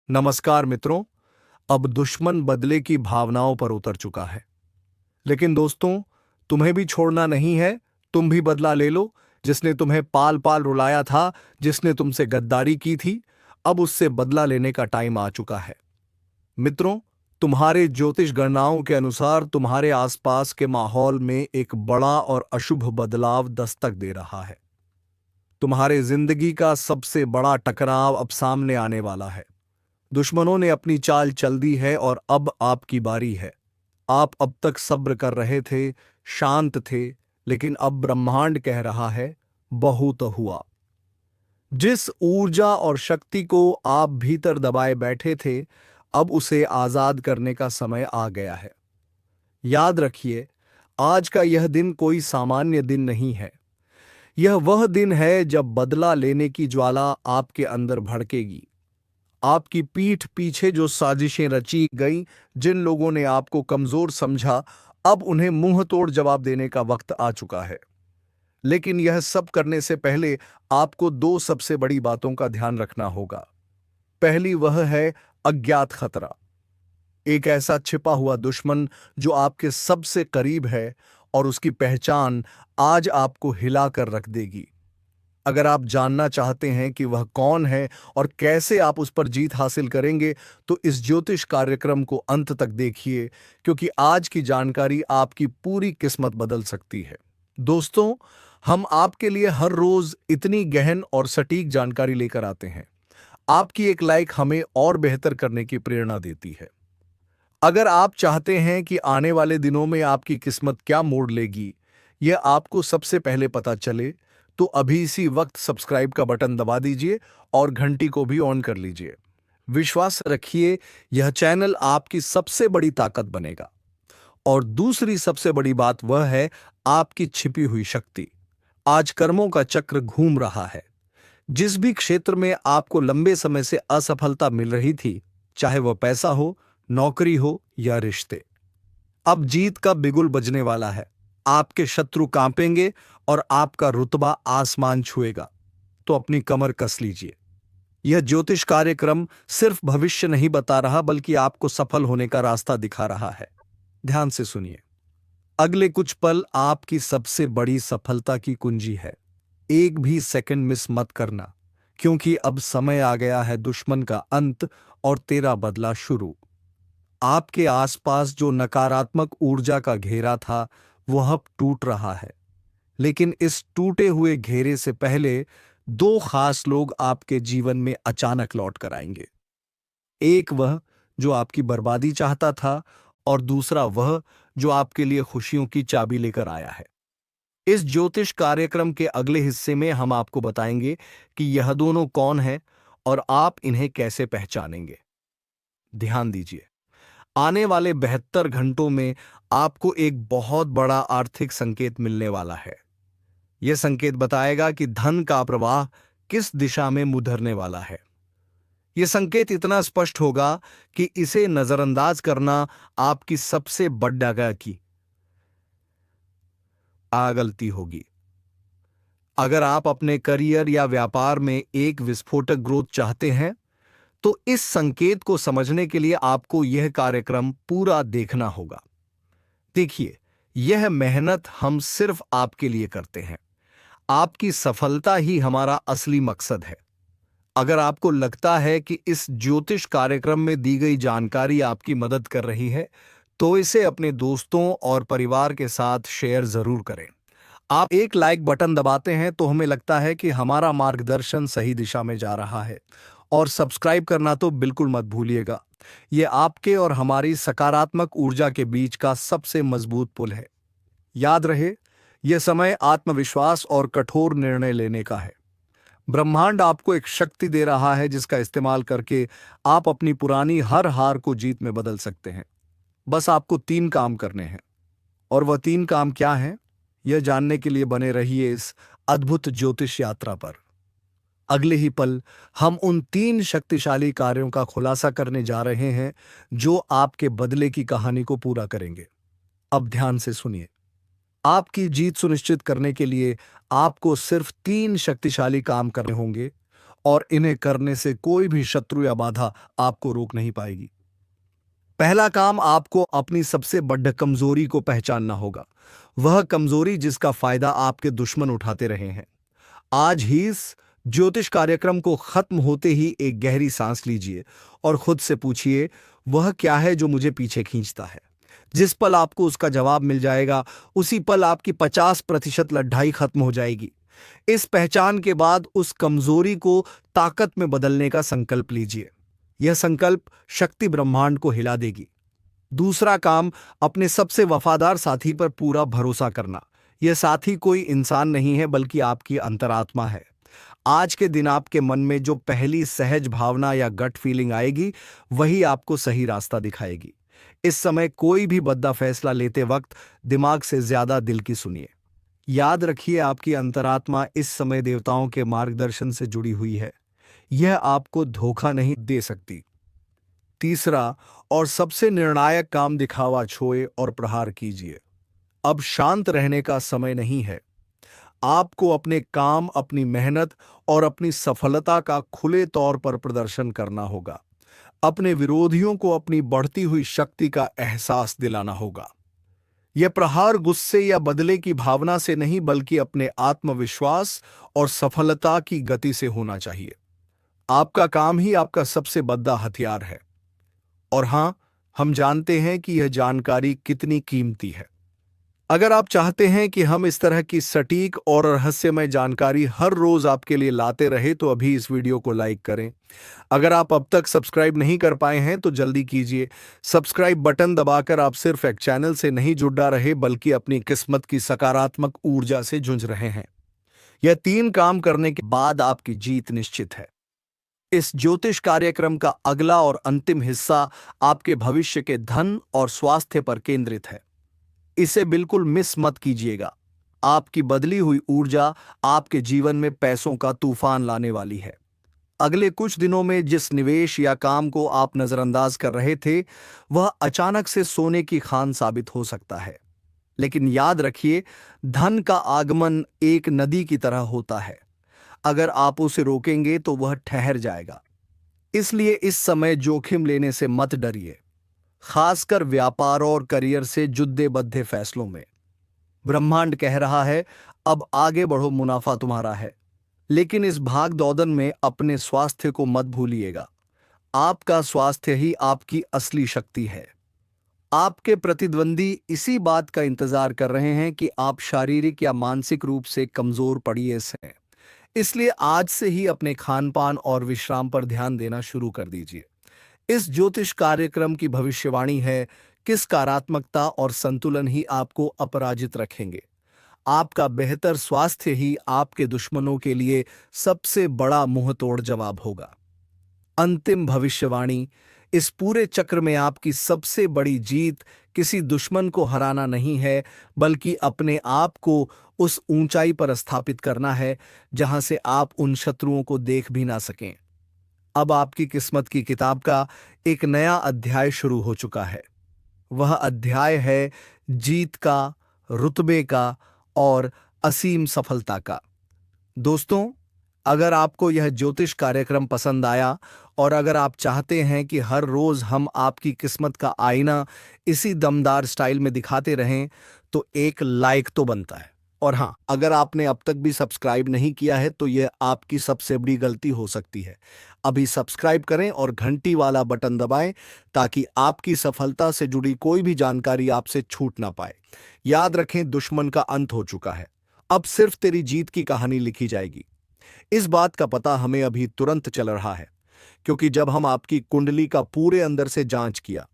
नमस्कार मित्रों। अब दुश्मन बदले की भावनाओं पर उतर चुका है। लेकिन दोस्तों, तुम्हें भी छोड़ना नहीं है। तुम भी बदला ले लो। जिसने तुम्हें पाल पाल रुलाया था, जिसने तुमसे गद्दारी की थी, अब उससे बदला लेने का टाइम आ चुका है। मित्रों, तुम्हारे ज्योतिष गणनाओं के अनुसार तुम्हारे आसपास के माहौल में एक बड़ा और अशुभ बदलाव दस्तक दे रहा है। तुम्हारे जिंदगी का सबसे बड़ा टकराव अब सामने आने वाला है। दुश्मनों ने अपनी चाल चल दी है और अब आपकी बारी है। आप अब तक सब्र कर रहे थे, शांत थे, लेकिन अब ब्रह्मांड कह रहा है, बहुत हुआ। जिस ऊर्जा और शक्ति को आप भीतर दबाए बैठे थे, अब उसे आजाद करने का समय आ गया है। याद रखिए, आज का यह दिन कोई सामान्य दिन नहीं है। यह वह दिन है जब बदला लेने की ज्वाला आपके अंदर भड़केगी। आपकी पीठ पीछे जो साजिशें रची गईं, जिन लोगों ने आपको कमजोर समझा, अब उन्हें मुंह तोड़ जवाब देने का वक्त आ चुका है। लेकिन यह सब करने से पहले आपको दो सबसे बड़ी बातों का ध्यान रखना होगा। पहली वह है अज्ञात खतरा। एक ऐसा छिपा हुआ दुश्मन जो आपके सबसे करीब है और उसकी पहचान आज आपको हिला कर रख देगी। अगर आप जानना चाहते हैं कि वह कौन है और कैसे आप उस पर जीत हासिल करेंगे, तो इस ज्योतिष कार्यक्रम को अंत तक देखिए, क्योंकि आज की जानकारी आपकी पूरी किस्मत बदल सकती है। दोस्तों, हम आपके लिए हर रोज इतनी गहन और सटीक जानकारी लेकर आते हैं। आपकी एक लाइक हमें और बेहतर करने की प्रेरणा देती है। अगर आप चाहते हैं कि आने वाले दिनों में आपकी किस्मत क्या मोड़ लेगी, यह आपको सबसे पहले पता चले, तो अभी इसी वक्त सब्सक्राइब का बटन दबा दीजिए और घंटी को भी ऑन कर लीजिए। विश्वास रखिए, यह चैनल आपकी सबसे बड़ी ताकत बनेगा। और दूसरी सबसे बड़ी बात वह है आपकी छिपी हुई शक्ति। आज कर्मों का चक्र घूम रहा है। जिस भी क्षेत्र में आपको लंबे समय से असफलता मिल रही थी, चाहे वह पैसा हो, नौकरी हो या रिश्ते, अब जीत का बिगुल बजने वाला है। आपके शत्रु कांपेंगे और आपका रुतबा आसमान छुएगा। तो अपनी कमर कस लीजिए। यह ज्योतिष कार्यक्रम सिर्फ भविष्य नहीं बता रहा, बल्कि आपको सफल होने का रास्ता दिखा रहा है। ध्यान से सुनिए। अगले कुछ पल आपकी सबसे बड़ी सफलता की कुंजी है। एक भी सेकंड मिस मत करना, क्योंकि अब समय आ गया है दुश्मन का अंत और तेरा बदला शुरू। आपके आसपास जो नकारात्मक ऊर्जा का घेरा था, वह अब टूट रहा है। लेकिन इस टूटे हुए घेरे से पहले दो खास लोग आपके जीवन में अचानक लौट कर आएंगे। एक वह जो आपकी बर्बादी चाहता था, और दूसरा वह जो आपके लिए खुशियों की चाबी लेकर आया है। इस ज्योतिष कार्यक्रम के अगले हिस्से में हम आपको बताएंगे कि यह दोनों कौन हैं और आप इन्हें कैसे पहचानेंगे। ध्यान दीजिए, आने वाले 72 घंटों में आपको एक बहुत बड़ा आर्थिक संकेत मिलने वाला है। यह संकेत बताएगा कि धन का प्रवाह किस दिशा में मुधरने वाला है। यह संकेत इतना स्पष्ट होगा कि इसे नजरअंदाज करना आपकी सबसे बड़ी की गलती होगी। अगर आप अपने करियर या व्यापार में एक विस्फोटक ग्रोथ चाहते हैं, तो इस संकेत को समझने के लिए आपको यह कार्यक्रम पूरा देखना होगा। देखिए, यह मेहनत हम सिर्फ आपके लिए करते हैं। आपकी सफलता ही हमारा असली मकसद है। अगर आपको लगता है कि इस ज्योतिष कार्यक्रम में दी गई जानकारी आपकी मदद कर रही है, तो इसे अपने दोस्तों और परिवार के साथ शेयर जरूर करें। आप एक लाइक बटन दबाते हैं तो हमें लगता है कि हमारा मार्गदर्शन सही दिशा में जा रहा है। और सब्सक्राइब करना तो बिल्कुल मत भूलिएगा। यह आपके और हमारी सकारात्मक ऊर्जा के बीच का सबसे मजबूत पुल है। याद रहे, यह समय आत्मविश्वास और कठोर निर्णय लेने का है। ब्रह्मांड आपको एक शक्ति दे रहा है, जिसका इस्तेमाल करके आप अपनी पुरानी हर हार को जीत में बदल सकते हैं। बस आपको 3 काम करने हैं। और वह 3 काम क्या हैं, यह जानने के लिए बने रहिए इस अद्भुत ज्योतिष यात्रा पर। अगले ही पल हम उन 3 शक्तिशाली कार्यों का खुलासा करने जा रहे हैं, जो आपके बदले की कहानी को पूरा करेंगे। अब ध्यान से सुनिए। आपकी जीत सुनिश्चित करने के लिए आपको सिर्फ 3 शक्तिशाली काम करने होंगे, और इन्हें करने से कोई भी शत्रु या बाधा आपको रोक नहीं पाएगी। पहला काम, आपको अपनी सबसे बड़ी कमजोरी को पहचानना होगा, वह कमजोरी जिसका फायदा आपके दुश्मन उठाते रहे हैं। आज ही इस ज्योतिष कार्यक्रम को खत्म होते ही एक गहरी सांस लीजिए और खुद से पूछिए, वह क्या है जो मुझे पीछे खींचता है। जिस पल आपको उसका जवाब मिल जाएगा, उसी पल आपकी 50% लड़ाई खत्म हो जाएगी। इस पहचान के बाद उस कमजोरी को ताकत में बदलने का संकल्प लीजिए। यह संकल्प शक्ति ब्रह्मांड को हिला देगी। दूसरा काम, अपने सबसे वफादार साथी पर पूरा भरोसा करना। यह साथी कोई इंसान नहीं है, बल्कि आपकी अंतरात्मा है। आज के दिन आपके मन में जो पहली सहज भावना या गट फीलिंग आएगी, वही आपको सही रास्ता दिखाएगी। इस समय कोई भी बड़ा फैसला लेते वक्त दिमाग से ज्यादा दिल की सुनिए। याद रखिए, आपकी अंतरात्मा इस समय देवताओं के मार्गदर्शन से जुड़ी हुई है। यह आपको धोखा नहीं दे सकती। तीसरा और सबसे निर्णायक काम, दिखावा छोड़े और प्रहार कीजिए। अब शांत रहने का समय नहीं है। आपको अपने काम, अपनी मेहनत और अपनी सफलता का खुले तौर पर प्रदर्शन करना होगा। अपने विरोधियों को अपनी बढ़ती हुई शक्ति का एहसास दिलाना होगा। यह प्रहार गुस्से या बदले की भावना से नहीं, बल्कि अपने आत्मविश्वास और सफलता की गति से होना चाहिए। आपका काम ही आपका सबसे बड़ा हथियार है। और हां, हम जानते हैं कि यह जानकारी कितनी कीमती है। अगर आप चाहते हैं कि हम इस तरह की सटीक और रहस्यमय जानकारी हर रोज आपके लिए लाते रहे, तो अभी इस वीडियो को लाइक करें। अगर आप अब तक सब्सक्राइब नहीं कर पाए हैं तो जल्दी कीजिए। सब्सक्राइब बटन दबाकर आप सिर्फ एक चैनल से नहीं जुड़ा रहे, बल्कि अपनी किस्मत की सकारात्मक ऊर्जा से जुड़ रहे हैं। यह 3 काम करने के बाद आपकी जीत निश्चित है। इस ज्योतिष कार्यक्रम का अगला और अंतिम हिस्सा आपके भविष्य के धन और स्वास्थ्य पर केंद्रित है। इसे बिल्कुल मिस मत कीजिएगा। आपकी बदली हुई ऊर्जा आपके जीवन में पैसों का तूफान लाने वाली है। अगले कुछ दिनों में जिस निवेश या काम को आप नजरअंदाज कर रहे थे, वह अचानक से सोने की खान साबित हो सकता है। लेकिन याद रखिए, धन का आगमन एक नदी की तरह होता है। अगर आप उसे रोकेंगे तो वह ठहर जाएगा। इसलिए इस समय जोखिम लेने से मत डरिए, खासकर व्यापार और करियर से जुड़े बद्धे फैसलों में। ब्रह्मांड कह रहा है, अब आगे बढ़ो, मुनाफा तुम्हारा है। लेकिन इस भाग दौड़न में अपने स्वास्थ्य को मत भूलिएगा। आपका स्वास्थ्य ही आपकी असली शक्ति है। आपके प्रतिद्वंदी इसी बात का इंतजार कर रहे हैं कि आप शारीरिक या मानसिक रूप से कमजोर पड़िए हैं। इसलिए आज से ही अपने खान पान और विश्राम पर ध्यान देना शुरू कर दीजिए। इस ज्योतिष कार्यक्रम की भविष्यवाणी है, किस सकारात्मकता और संतुलन ही आपको अपराजित रखेंगे। आपका बेहतर स्वास्थ्य ही आपके दुश्मनों के लिए सबसे बड़ा मुंहतोड़ जवाब होगा। अंतिम भविष्यवाणी, इस पूरे चक्र में आपकी सबसे बड़ी जीत किसी दुश्मन को हराना नहीं है, बल्कि अपने आप को उस ऊंचाई पर स्थापित करना है जहां से आप उन शत्रुओं को देख भी ना सकें। अब आपकी किस्मत की किताब का एक नया अध्याय शुरू हो चुका है। वह अध्याय है जीत का, रुतबे का और असीम सफलता का। दोस्तों, अगर आपको यह ज्योतिष कार्यक्रम पसंद आया और अगर आप चाहते हैं कि हर रोज हम आपकी किस्मत का आईना इसी दमदार स्टाइल में दिखाते रहें, तो एक लाइक तो बनता है। और हाँ, अगर आपने अब तक भी सब्सक्राइब नहीं किया है तो यह आपकी सबसे बड़ी गलती हो सकती है। अभी सब्सक्राइब करें और घंटी वाला बटन दबाएं, ताकि आपकी सफलता से जुड़ी कोई भी जानकारी आपसे छूट ना पाए। याद रखें, दुश्मन का अंत हो चुका है। अब सिर्फ तेरी जीत की कहानी लिखी जाएगी। इस बात का पता हमें अभी तुरंत चल रहा है, क्योंकि जब हम आपकी कुंडली का पूरे अंदर से जांच किया,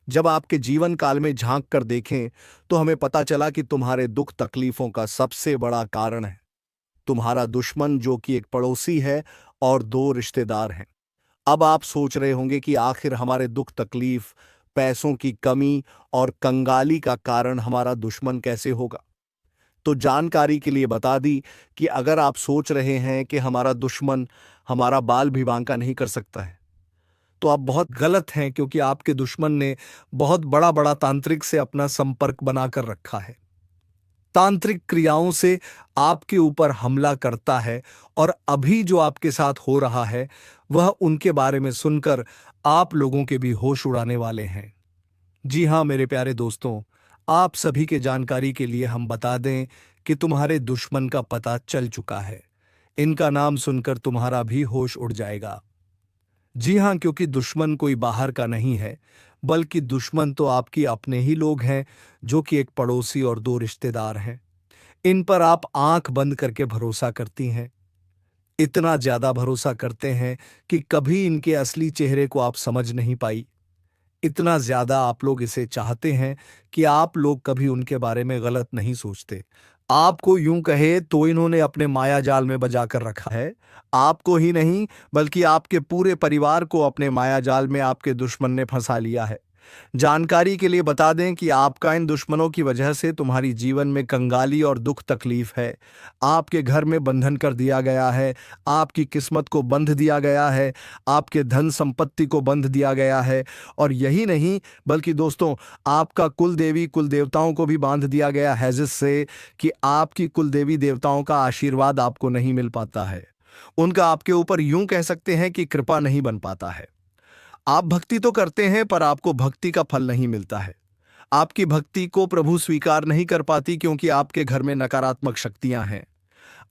जब आपके जीवन काल में झांक कर देखें, तो हमें पता चला कि तुम्हारे दुख तकलीफों का सबसे बड़ा कारण है तुम्हारा दुश्मन, जो कि एक पड़ोसी है और 2 रिश्तेदार हैं। अब आप सोच रहे होंगे कि आखिर हमारे दुख तकलीफ, पैसों की कमी और कंगाली का कारण हमारा दुश्मन कैसे होगा। तो जानकारी के लिए बता दी कि अगर आप सोच रहे हैं कि हमारा दुश्मन हमारा बाल भी बांका नहीं कर सकता है, तो आप बहुत गलत हैं, क्योंकि आपके दुश्मन ने बहुत बड़ा बड़ा तांत्रिक से अपना संपर्क बनाकर रखा है। तांत्रिक क्रियाओं से आपके ऊपर हमला करता है और अभी जो आपके साथ हो रहा है वह उनके बारे में सुनकर आप लोगों के भी होश उड़ाने वाले हैं। जी हाँ मेरे प्यारे दोस्तों, आप सभी के जानकारी के लिए हम बता दें कि तुम्हारे दुश्मन का पता चल चुका है। इनका नाम सुनकर तुम्हारा भी होश उड़ जाएगा। जी हाँ, क्योंकि दुश्मन कोई बाहर का नहीं है, बल्कि दुश्मन तो आपकी अपने ही लोग हैं, जो कि एक पड़ोसी और दो रिश्तेदार हैं। इन पर आप आंख बंद करके भरोसा करती हैं। इतना ज्यादा भरोसा करते हैं कि कभी इनके असली चेहरे को आप समझ नहीं पाई। इतना ज्यादा आप लोग इसे चाहते हैं कि आप लोग कभी उनके बारे में गलत नहीं सोचते। आपको यूं कहे तो इन्होंने अपने माया जाल में बजा कर रखा है। आपको ही नहीं, बल्कि आपके पूरे परिवार को अपने माया जाल में आपके दुश्मन ने फंसा लिया है। जानकारी के लिए बता दें कि आपका इन दुश्मनों की वजह से तुम्हारी जीवन में कंगाली और दुख तकलीफ है। आपके घर में बंधन कर दिया गया है, आपकी किस्मत को बंध दिया गया है, आपके धन संपत्ति को बंध दिया गया है। और यही नहीं, बल्कि दोस्तों, आपका कुल देवी कुल देवताओं को भी बांध दिया गया है, जिससे कि आपकी कुल देवी देवताओं का आशीर्वाद आपको नहीं मिल पाता है। उनका आपके ऊपर यूं कह सकते हैं कि कृपा नहीं बन पाता है। आप भक्ति तो करते हैं, पर आपको भक्ति का फल नहीं मिलता है। आपकी भक्ति को प्रभु स्वीकार नहीं कर पाती, क्योंकि आपके घर में नकारात्मक शक्तियां हैं।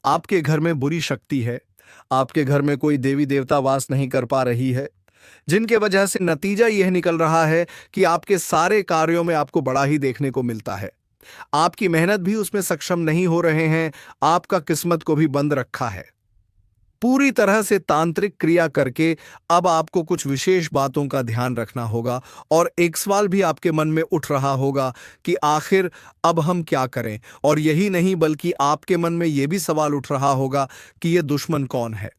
आपके घर में बुरी शक्ति है। आपके घर में कोई देवी देवता वास नहीं कर पा रही है, जिनके वजह से नतीजा यह निकल रहा है कि आपके सारे कार्यों में आपको बड़ा ही देखने को मिलता है। आपकी मेहनत भी उसमें सक्षम नहीं हो रहे हैं। आपका किस्मत को भी बंद रखा है। पूरी तरह से तांत्रिक क्रिया करके अब आपको कुछ विशेष बातों का ध्यान रखना होगा। और एक सवाल भी आपके मन में उठ रहा होगा कि आखिर अब हम क्या करें। और यही नहीं, बल्कि आपके मन में यह भी सवाल उठ रहा होगा कि यह दुश्मन कौन है।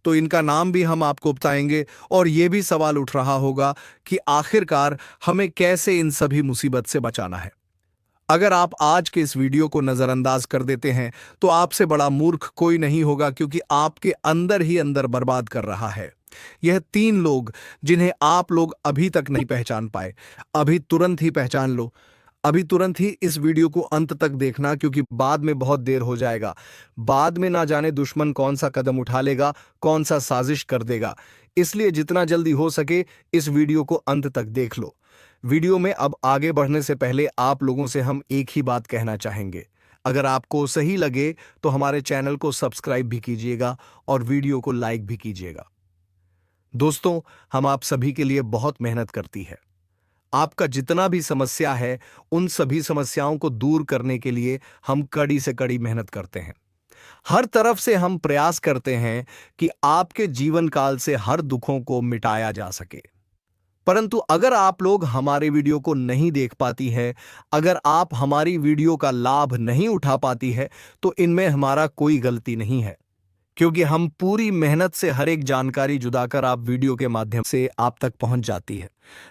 तो इनका नाम भी हम आपको बताएंगे। और यह भी सवाल उठ रहा होगा कि आखिरकार हमें कैसे इन सभी मुसीबत से बचाना है। अगर आप आज के इस वीडियो को नजरअंदाज कर देते हैं तो आपसे बड़ा मूर्ख कोई नहीं होगा, क्योंकि आपके अंदर ही अंदर बर्बाद कर रहा है। यह 3 लोग जिन्हें आप लोग अभी तक नहीं पहचान पाए, अभी तुरंत ही पहचान लो। अभी तुरंत ही इस वीडियो को अंत तक देखना, क्योंकि बाद में बहुत देर हो जाएगा। बाद में ना जाने दुश्मन कौन सा कदम उठा लेगा, कौन सा साजिश कर देगा। इसलिए जितना जल्दी हो सके इस वीडियो को अंत तक देख लो। वीडियो में अब आगे बढ़ने से पहले आप लोगों से हम एक ही बात कहना चाहेंगे। अगर आपको सही लगे तो हमारे चैनल को सब्सक्राइब भी कीजिएगा और वीडियो को लाइक भी कीजिएगा। दोस्तों, हम आप सभी के लिए बहुत मेहनत करती है। आपका जितना भी समस्या है, उन सभी समस्याओं को दूर करने के लिए हम कड़ी से कड़ी मेहनत करते हैं। हर तरफ से हम प्रयास करते हैं कि आपके जीवन काल से हर दुखों को मिटाया जा सके। परंतु अगर आप लोग हमारे वीडियो को नहीं देख पाती है, अगर आप हमारी वीडियो का लाभ नहीं उठा पाती है, तो इनमें हमारा कोई गलती नहीं है, क्योंकि हम पूरी मेहनत से हर एक जानकारी जुटाकर आप वीडियो के माध्यम से आप तक पहुंच जाती है।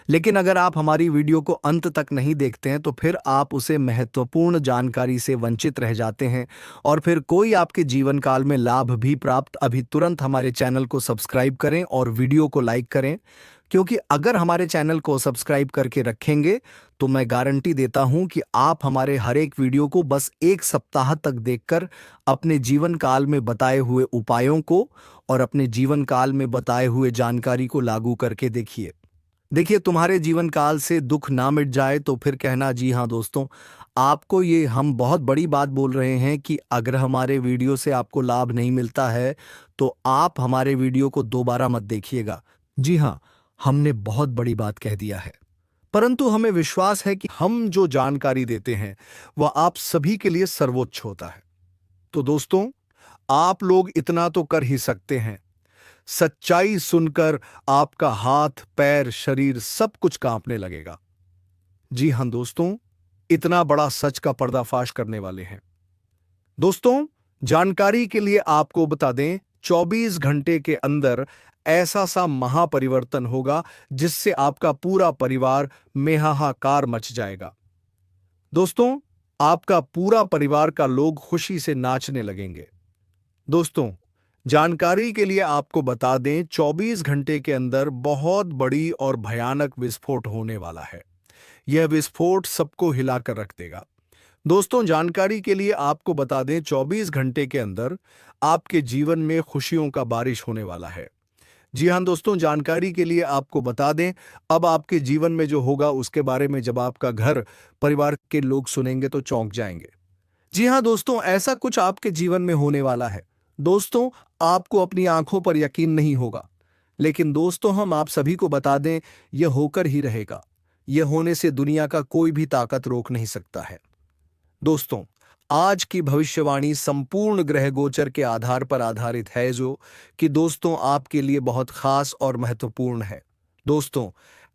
लेकिन अगर आप हमारी वीडियो को अंत तक नहीं देखते हैं, तो फिर आप उसे महत्वपूर्ण जानकारी से वंचित रह जाते हैं और फिर कोई आपके जीवन काल में लाभ भी प्राप्त। अभी तुरंत हमारे चैनल को सब्सक्राइब करें और वीडियो को लाइक करें, क्योंकि अगर हमारे चैनल को सब्सक्राइब करके रखेंगे तो मैं गारंटी देता हूं कि आप हमारे हर एक वीडियो को बस 1 सप्ताह तक देखकर अपने जीवन काल में बताए हुए उपायों को और अपने जीवन काल में बताए हुए जानकारी को लागू करके देखिए। देखिए, तुम्हारे जीवन काल से दुख ना मिट जाए तो फिर कहना जी हाँ दोस्तों, आपको ये हम बहुत बड़ी बात बोल रहे हैं कि अगर हमारे वीडियो से आपको लाभ नहीं मिलता है तो आप हमारे वीडियो को दोबारा मत देखिएगा। जी हाँ, हमने बहुत बड़ी बात कह दिया है। परंतु हमें विश्वास है कि हम जो जानकारी देते हैं वह आप सभी के लिए सर्वोच्च होता है। तो दोस्तों, आप लोग इतना तो कर ही सकते हैं। सच्चाई सुनकर आपका हाथ, पैर, शरीर सब कुछ कांपने लगेगा। जी हां दोस्तों, इतना बड़ा सच का पर्दाफाश करने वाले हैं। दोस्तों, जानकारी के लिए आपको बता दें, 24 घंटे के अंदर ऐसा सा महापरिवर्तन होगा जिससे आपका पूरा परिवार में हाहाकार मच जाएगा। दोस्तों, आपका पूरा परिवार का लोग खुशी से नाचने लगेंगे। दोस्तों, जानकारी के लिए आपको बता दें, 24 घंटे के अंदर बहुत बड़ी और भयानक विस्फोट होने वाला है। यह विस्फोट सबको हिलाकर रख देगा। दोस्तों, जानकारी के लिए आपको बता दें 24 घंटे के अंदर आपके जीवन में खुशियों का बारिश होने वाला है। जी हाँ दोस्तों, जानकारी के लिए आपको बता दें, अब आपके जीवन में जो होगा उसके बारे में जब आपका घर परिवार के लोग सुनेंगे तो चौंक जाएंगे। जी हाँ दोस्तों, ऐसा कुछ आपके जीवन में होने वाला है। दोस्तों, आपको अपनी आंखों पर यकीन नहीं होगा, लेकिन दोस्तों हम आप सभी को बता दें, यह होकर ही रहेगा। यह होने से दुनिया का कोई भी ताकत रोक नहीं सकता है। दोस्तों, आज की भविष्यवाणी संपूर्ण ग्रह गोचर के आधार पर आधारित है, जो कि दोस्तों आपके लिए बहुत खास और महत्वपूर्ण है। दोस्तों,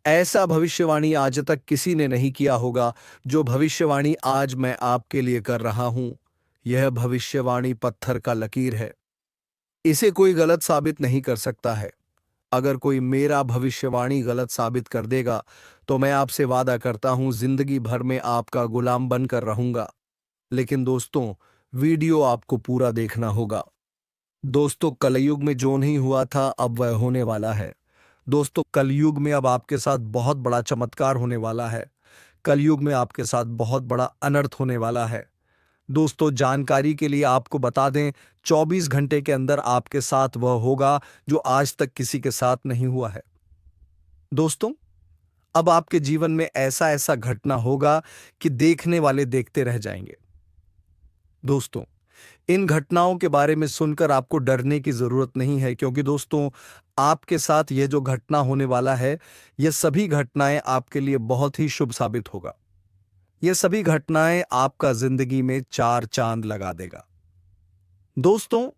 ऐसा भविष्यवाणी आज तक किसी ने नहीं किया होगा जो भविष्यवाणी आज मैं आपके लिए कर रहा हूं। यह भविष्यवाणी पत्थर का लकीर है, इसे कोई गलत साबित नहीं कर सकता है। अगर कोई मेरा भविष्यवाणी गलत साबित कर देगा तो मैं आपसे वादा करता हूं, जिंदगी भर में आपका गुलाम बनकर रहूंगा। लेकिन दोस्तों, वीडियो आपको पूरा देखना होगा। दोस्तों, कलयुग में जो नहीं हुआ था अब वह होने वाला है। दोस्तों, कलयुग में अब आपके साथ बहुत बड़ा चमत्कार होने वाला है। कलयुग में आपके साथ बहुत बड़ा अनर्थ होने वाला है। दोस्तों, जानकारी के लिए आपको बता दें, 24 घंटे के अंदर आपके साथ वह होगा जो आज तक किसी के साथ नहीं हुआ है। दोस्तों, अब आपके जीवन में ऐसा ऐसा घटना होगा कि देखने वाले देखते रह जाएंगे। दोस्तों, इन घटनाओं के बारे में सुनकर आपको डरने की जरूरत नहीं है, क्योंकि दोस्तों आपके साथ यह जो घटना होने वाला है, यह सभी घटनाएं आपके लिए बहुत ही शुभ साबित होगा। यह सभी घटनाएं आपका जिंदगी में चार चांद लगा देगा। दोस्तों,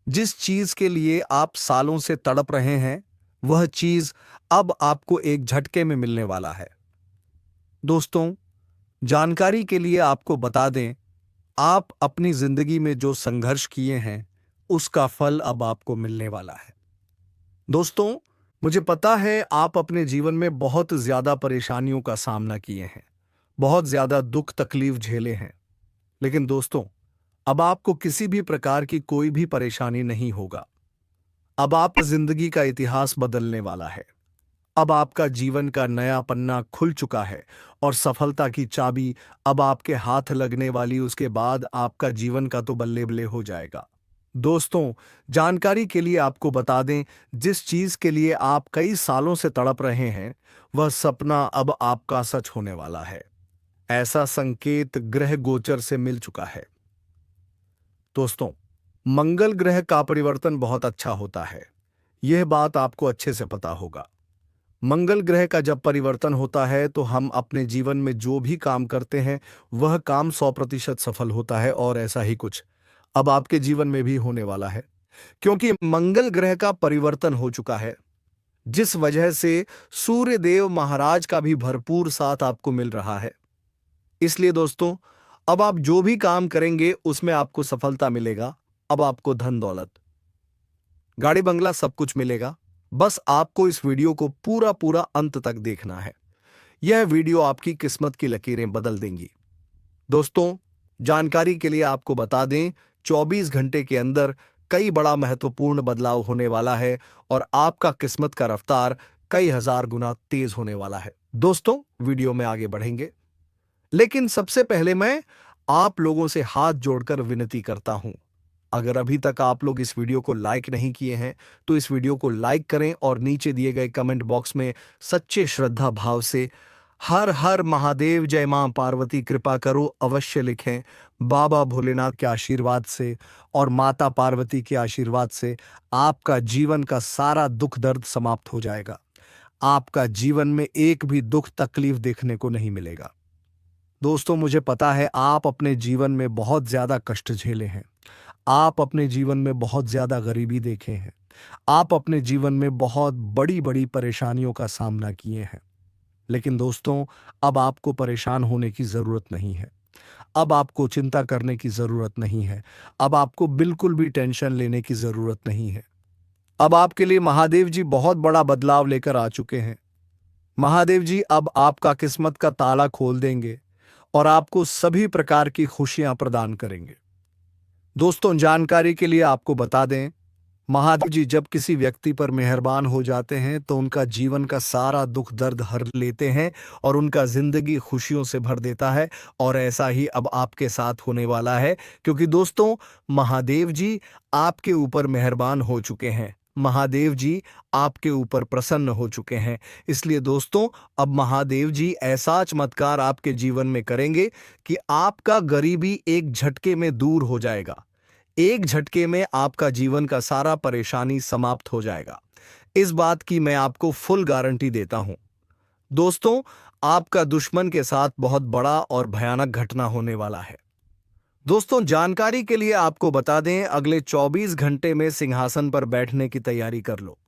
जिस चीज के लिए आप सालों से तड़प रहे हैं, वह चीज अब आपको एक झटके में मिलने वाला है। दोस्तों, जानकारी के लिए आपको बता दें, आप अपनी जिंदगी में जो संघर्ष किए हैं उसका फल अब आपको मिलने वाला है। दोस्तों, मुझे पता है आप अपने जीवन में बहुत ज्यादा परेशानियों का सामना किए हैं, बहुत ज्यादा दुख तकलीफ झेले हैं, लेकिन दोस्तों अब आपको किसी भी प्रकार की कोई भी परेशानी नहीं होगा। अब आप जिंदगी का इतिहास बदलने वाला है। अब आपका जीवन का नया पन्ना खुल चुका है और सफलता की चाबी अब आपके हाथ लगने वाली, उसके बाद आपका जीवन का तो बल्ले बल्ले हो जाएगा। दोस्तों, जानकारी के लिए आपको बता दें, जिस चीज के लिए आप कई सालों से तड़प रहे हैं, वह सपना अब आपका सच होने वाला है। ऐसा संकेत ग्रह गोचर से मिल चुका है। दोस्तों, मंगल ग्रह का परिवर्तन बहुत अच्छा होता है, यह बात आपको अच्छे से पता होगा। मंगल ग्रह का जब परिवर्तन होता है तो हम अपने जीवन में जो भी काम करते हैं वह काम 100% सफल होता है, और ऐसा ही कुछ अब आपके जीवन में भी होने वाला है, क्योंकि मंगल ग्रह का परिवर्तन हो चुका है, जिस वजह से सूर्य देव महाराज का भी भरपूर साथ आपको मिल रहा है। इसलिए दोस्तों, अब आप जो भी काम करेंगे उसमें आपको सफलता मिलेगा। अब आपको धन दौलत गाड़ी बंगला सब कुछ मिलेगा। बस आपको इस वीडियो को पूरा पूरा अंत तक देखना है। यह वीडियो आपकी किस्मत की लकीरें बदल देंगी। दोस्तों, जानकारी के लिए आपको बता दें, 24 घंटे के अंदर कई बड़ा महत्वपूर्ण बदलाव होने वाला है और आपका किस्मत का रफ्तार कई हजार गुना तेज होने वाला है। दोस्तों, वीडियो में आगे बढ़ेंगे, लेकिन सबसे पहले मैं आप लोगों से हाथ जोड़कर विनती करता हूं, अगर अभी तक आप लोग इस वीडियो को लाइक नहीं किए हैं तो इस वीडियो को लाइक करें और नीचे दिए गए कमेंट बॉक्स में सच्चे श्रद्धा भाव से हर हर महादेव, जय मां पार्वती कृपा करो अवश्य लिखें। बाबा भोलेनाथ के आशीर्वाद से और माता पार्वती के आशीर्वाद से आपका जीवन का सारा दुख दर्द समाप्त हो जाएगा। आपका जीवन में एक भी दुख तकलीफ देखने को नहीं मिलेगा। दोस्तों, मुझे पता है आप अपने जीवन में बहुत ज्यादा कष्ट झेले हैं, आप अपने जीवन में बहुत ज्यादा गरीबी देखे हैं, आप अपने जीवन में बहुत बड़ी बड़ी परेशानियों का सामना किए हैं, लेकिन दोस्तों अब आपको परेशान होने की जरूरत नहीं है। अब आपको चिंता करने की जरूरत नहीं है। अब आपको बिल्कुल भी टेंशन लेने की जरूरत नहीं है। अब आपके लिए महादेव जी बहुत बड़ा बदलाव लेकर आ चुके हैं। महादेव जी अब आपका किस्मत का ताला खोल देंगे और आपको सभी प्रकार की खुशियां प्रदान करेंगे। दोस्तों, जानकारी के लिए आपको बता दें, महादेव जी जब किसी व्यक्ति पर मेहरबान हो जाते हैं तो उनका जीवन का सारा दुख दर्द हर लेते हैं और उनका जिंदगी खुशियों से भर देता है। और ऐसा ही अब आपके साथ होने वाला है, क्योंकि दोस्तों महादेव जी आपके ऊपर मेहरबान हो चुके हैं। महादेव जी आपके ऊपर प्रसन्न हो चुके हैं। इसलिए दोस्तों अब महादेव जी ऐसा चमत्कार आपके जीवन में करेंगे कि आपका गरीबी एक झटके में दूर हो जाएगा। एक झटके में आपका जीवन का सारा परेशानी समाप्त हो जाएगा। इस बात की मैं आपको फुल गारंटी देता हूं। दोस्तों आपका दुश्मन के साथ बहुत बड़ा और भयानक घटना होने वाला है। दोस्तों जानकारी के लिए आपको बता दें, अगले 24 घंटे में सिंहासन पर बैठने की तैयारी कर लो।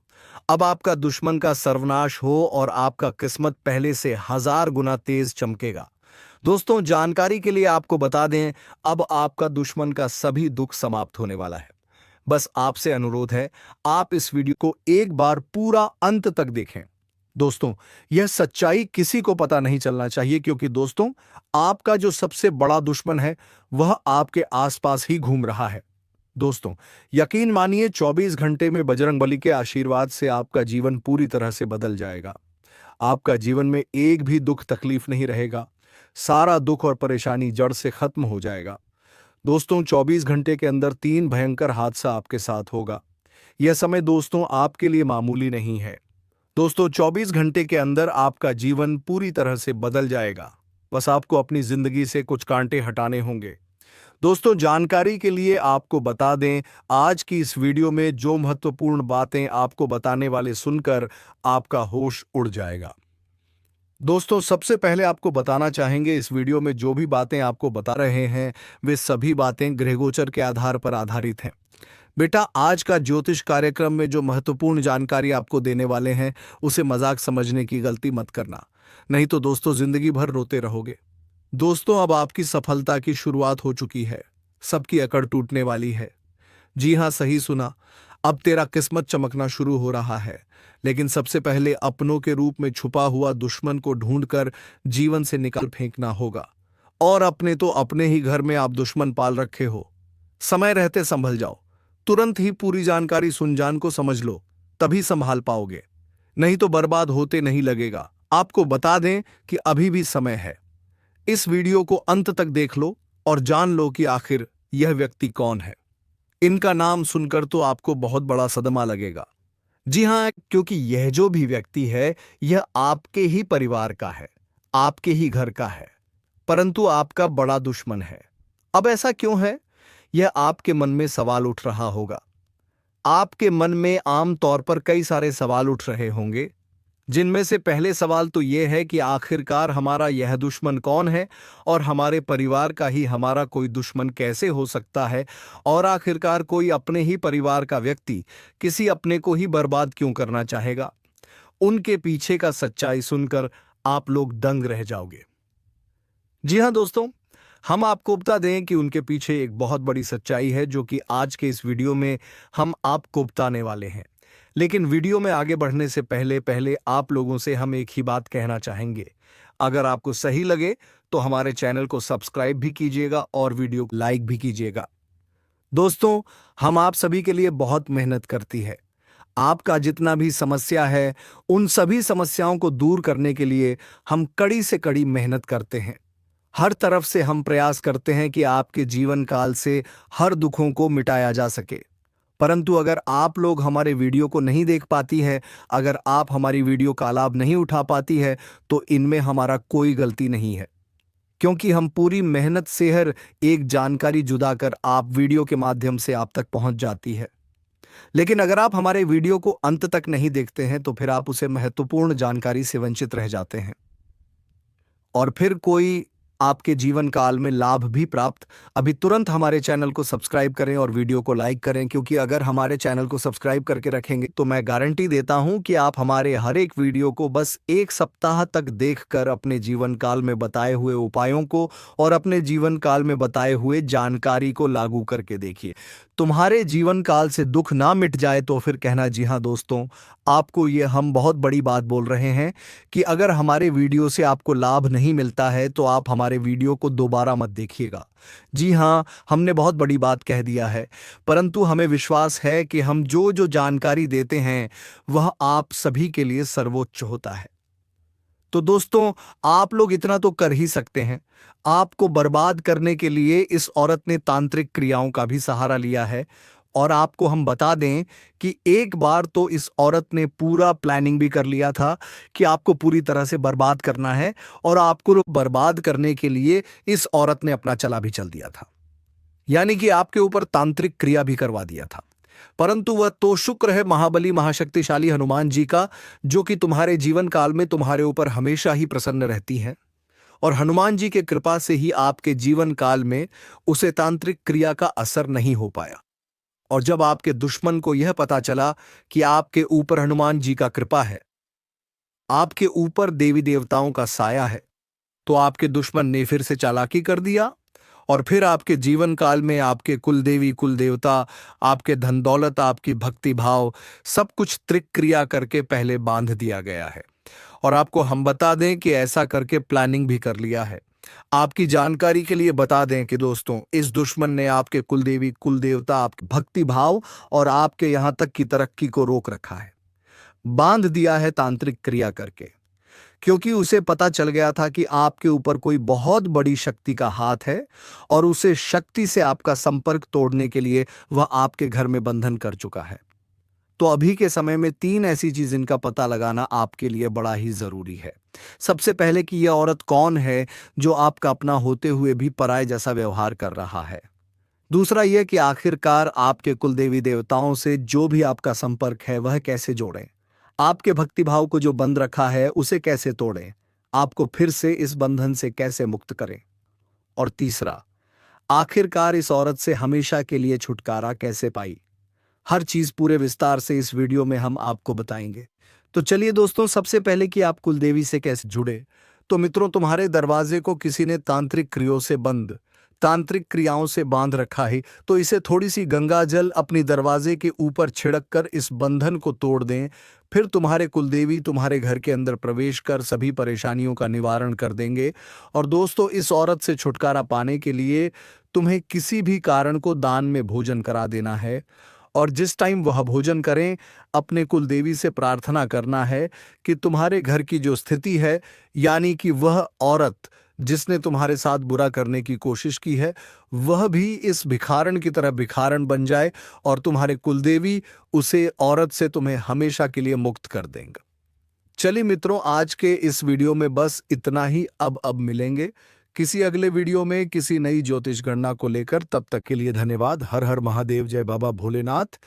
अब आपका दुश्मन का सर्वनाश हो और आपका किस्मत पहले से 1000 गुना तेज चमकेगा। दोस्तों जानकारी के लिए आपको बता दें, अब आपका दुश्मन का सभी दुख समाप्त होने वाला है। बस आपसे अनुरोध है, आप इस वीडियो को एक बार पूरा अंत तक देखें। दोस्तों यह सच्चाई किसी को पता नहीं चलना चाहिए, क्योंकि दोस्तों आपका जो सबसे बड़ा दुश्मन है वह आपके आसपास ही घूम रहा है। दोस्तों यकीन मानिए 24 घंटे में बजरंगबली के आशीर्वाद से आपका जीवन पूरी तरह से बदल जाएगा। आपका जीवन में एक भी दुख तकलीफ नहीं रहेगा। सारा दुख और परेशानी जड़ से खत्म हो जाएगा। दोस्तों 24 घंटे के अंदर 3 भयंकर हादसा आपके साथ होगा। यह समय दोस्तों आपके लिए मामूली नहीं है। दोस्तों 24 घंटे के अंदर आपका जीवन पूरी तरह से बदल जाएगा। बस आपको अपनी जिंदगी से कुछ कांटे हटाने होंगे। दोस्तों जानकारी के लिए आपको बता दें, आज की इस वीडियो में जो महत्वपूर्ण बातें आपको बताने वाले सुनकर आपका होश उड़ जाएगा। दोस्तों सबसे पहले आपको बताना चाहेंगे, इस वीडियो में जो भी बातें आपको बता रहे हैं वे सभी बातें ग्रहगोचर के आधार पर आधारित हैं। बेटा आज का ज्योतिष कार्यक्रम में जो महत्वपूर्ण जानकारी आपको देने वाले हैं उसे मजाक समझने की गलती मत करना, नहीं तो दोस्तों जिंदगी भर रोते रहोगे। दोस्तों अब आपकी सफलता की शुरुआत हो चुकी है। सबकी अकड़ टूटने वाली है। जी हां सही सुना, अब तेरा किस्मत चमकना शुरू हो रहा है। लेकिन सबसे पहले अपनों के रूप में छुपा हुआ दुश्मन को ढूंढकर जीवन से निकाल फेंकना होगा। और अपने तो अपने ही घर में आप दुश्मन पाल रखे हो। समय रहते संभल जाओ। तुरंत ही पूरी जानकारी सुन जान को समझ लो, तभी संभाल पाओगे, नहीं तो बर्बाद होते नहीं लगेगा। आपको बता दें कि अभी भी समय है। इस वीडियो को अंत तक देख लो और जान लो कि आखिर यह व्यक्ति कौन है। इनका नाम सुनकर तो आपको बहुत बड़ा सदमा लगेगा। जी हां, क्योंकि यह जो भी व्यक्ति है यह आपके ही परिवार का है, आपके ही घर का है, परंतु आपका बड़ा दुश्मन है। अब ऐसा क्यों है? यह आपके मन में सवाल उठ रहा होगा। आपके मन में आम तौर पर कई सारे सवाल उठ रहे होंगे, जिनमें से पहले सवाल तो यह है कि आखिरकार हमारा यह दुश्मन कौन है और हमारे परिवार का ही हमारा कोई दुश्मन कैसे हो सकता है, और आखिरकार कोई अपने ही परिवार का व्यक्ति किसी अपने को ही बर्बाद क्यों करना चाहेगा। उनके पीछे का सच्चाई सुनकर आप लोग दंग रह जाओगे। जी हां दोस्तों, हम आपको बता दें कि उनके पीछे एक बहुत बड़ी सच्चाई है, जो कि आज के इस वीडियो में हम आपको बताने वाले हैं। लेकिन वीडियो में आगे बढ़ने से पहले आप लोगों से हम एक ही बात कहना चाहेंगे। अगर आपको सही लगे तो हमारे चैनल को सब्सक्राइब भी कीजिएगा और वीडियो को लाइक भी कीजिएगा। दोस्तों हम आप सभी के लिए बहुत मेहनत करती है। आपका जितना भी समस्या है उन सभी समस्याओं को दूर करने के लिए हम कड़ी से कड़ी मेहनत करते हैं। हर तरफ से हम प्रयास करते हैं कि आपके जीवन काल से हर दुखों को मिटाया जा सके। परंतु अगर आप लोग हमारे वीडियो को नहीं देख पाती है, अगर आप हमारी वीडियो का लाभ नहीं उठा पाती है, तो इनमें हमारा कोई गलती नहीं है, क्योंकि हम पूरी मेहनत से हर एक जानकारी जुदा कर आप वीडियो के माध्यम से आप तक पहुंच जाती है। लेकिन अगर आप हमारे वीडियो को अंत तक नहीं देखते हैं तो फिर आप उसे महत्वपूर्ण जानकारी से वंचित रह जाते हैं और फिर कोई आपके जीवन काल में लाभ भी प्राप्त। अभी तुरंत हमारे चैनल को सब्सक्राइब करें और वीडियो को लाइक करें, क्योंकि अगर हमारे चैनल को सब्सक्राइब करके रखेंगे तो मैं गारंटी देता हूं कि आप हमारे हर एक वीडियो को बस 1 सप्ताह तक देखकर अपने जीवन काल में बताए हुए उपायों को और अपने जीवन काल में बताए हुए जानकारी को लागू करके देखिए। तुम्हारे जीवन काल से दुख ना मिट जाए तो फिर कहना। जी हाँ दोस्तों, आपको ये हम बहुत बड़ी बात बोल रहे हैं कि अगर हमारे वीडियो से आपको लाभ नहीं मिलता है तो आप हमारे हमारे वीडियो को दोबारा मत देखिएगा। जी हाँ, हमने बहुत बड़ी बात कह दिया है, परंतु हमें विश्वास है कि हम जो जो जानकारी देते हैं वह आप सभी के लिए सर्वोच्च होता है। तो दोस्तों, आप लोग इतना तो कर ही सकते हैं। आपको बर्बाद करने के लिए इस औरत ने तांत्रिक क्रियाओं का भी सहारा लिया है। और आपको हम बता दें कि एक बार तो इस औरत ने पूरा प्लानिंग भी कर लिया था कि आपको पूरी तरह से बर्बाद करना है, और आपको बर्बाद करने के लिए इस औरत ने अपना चला भी चल दिया था, यानी कि आपके ऊपर तांत्रिक क्रिया भी करवा दिया था। परंतु वह तो शुक्र है महाबली महाशक्तिशाली हनुमान जी का, जो कि तुम्हारे जीवन काल में तुम्हारे ऊपर हमेशा ही प्रसन्न रहती हैं। और हनुमान जी के कृपा से ही आपके जीवन काल में उसे तांत्रिक क्रिया का असर नहीं हो पाया। और जब आपके दुश्मन को यह पता चला कि आपके ऊपर हनुमान जी का कृपा है, आपके ऊपर देवी देवताओं का साया है, तो आपके दुश्मन ने फिर से चालाकी कर दिया, और फिर आपके जीवन काल में आपके कुल देवी कुल देवता, आपके धन दौलत, आपकी भक्ति भाव, सब कुछ त्रिक क्रिया करके पहले बांध दिया गया है। और आपको हम बता दें कि ऐसा करके प्लानिंग भी कर लिया है। आपकी जानकारी के लिए बता दें कि दोस्तों, इस दुश्मन ने आपके कुल देवी कुल देवता, आपके भक्ति भाव और आपके यहां तक की तरक्की को रोक रखा है, बांध दिया है तांत्रिक क्रिया करके। क्योंकि उसे पता चल गया था कि आपके ऊपर कोई बहुत बड़ी शक्ति का हाथ है, और उसे शक्ति से आपका संपर्क तोड़ने के लिए वह आपके घर में बंधन कर चुका है। तो अभी के समय में 3 ऐसी चीज इनका पता लगाना आपके लिए बड़ा ही जरूरी है। सबसे पहले कि यह औरत कौन है जो आपका अपना होते हुए भी पराये जैसा व्यवहार कर रहा है। दूसरा यह कि आखिरकार आपके कुल देवी देवताओं से जो भी आपका संपर्क है वह कैसे जोड़ें। आपके भक्तिभाव को जो बंद रखा है उसे कैसे तोड़ें, आपको फिर से इस बंधन से कैसे मुक्त करें। और तीसरा, आखिरकार इस औरत से हमेशा के लिए छुटकारा कैसे पाई। हर चीज पूरे विस्तार से इस वीडियो में हम आपको बताएंगे। तो चलिए दोस्तों, सबसे पहले कि आप कुलदेवी से कैसे जुड़े। तो मित्रों, तुम्हारे दरवाजे को किसी ने तांत्रिक क्रियाओं से बंद, तांत्रिक क्रियाओं से बांध रखा है, तो इसे थोड़ी सी गंगा जल अपनी दरवाजे के ऊपर छिड़क कर इस बंधन को तोड़ दें। फिर तुम्हारे कुलदेवी तुम्हारे घर के अंदर प्रवेश कर सभी परेशानियों का निवारण कर देंगे। और दोस्तों, इस औरत से छुटकारा पाने के लिए तुम्हें किसी भी कारण को दान में भोजन करा देना है। और जिस टाइम वह भोजन करें, अपने कुलदेवी से प्रार्थना करना है कि तुम्हारे घर की जो स्थिति है, यानी कि वह औरत जिसने तुम्हारे साथ बुरा करने की कोशिश की है, वह भी इस भिखारन की तरह भिखारन बन जाए, और तुम्हारे कुलदेवी उसे औरत से तुम्हें हमेशा के लिए मुक्त कर देंगे। चलिए मित्रों, आज के इस वीडियो में बस इतना ही। अब मिलेंगे किसी अगले वीडियो में किसी नई ज्योतिष गणना को लेकर। तब तक के लिए धन्यवाद। हर हर महादेव, जय बाबा भोलेनाथ।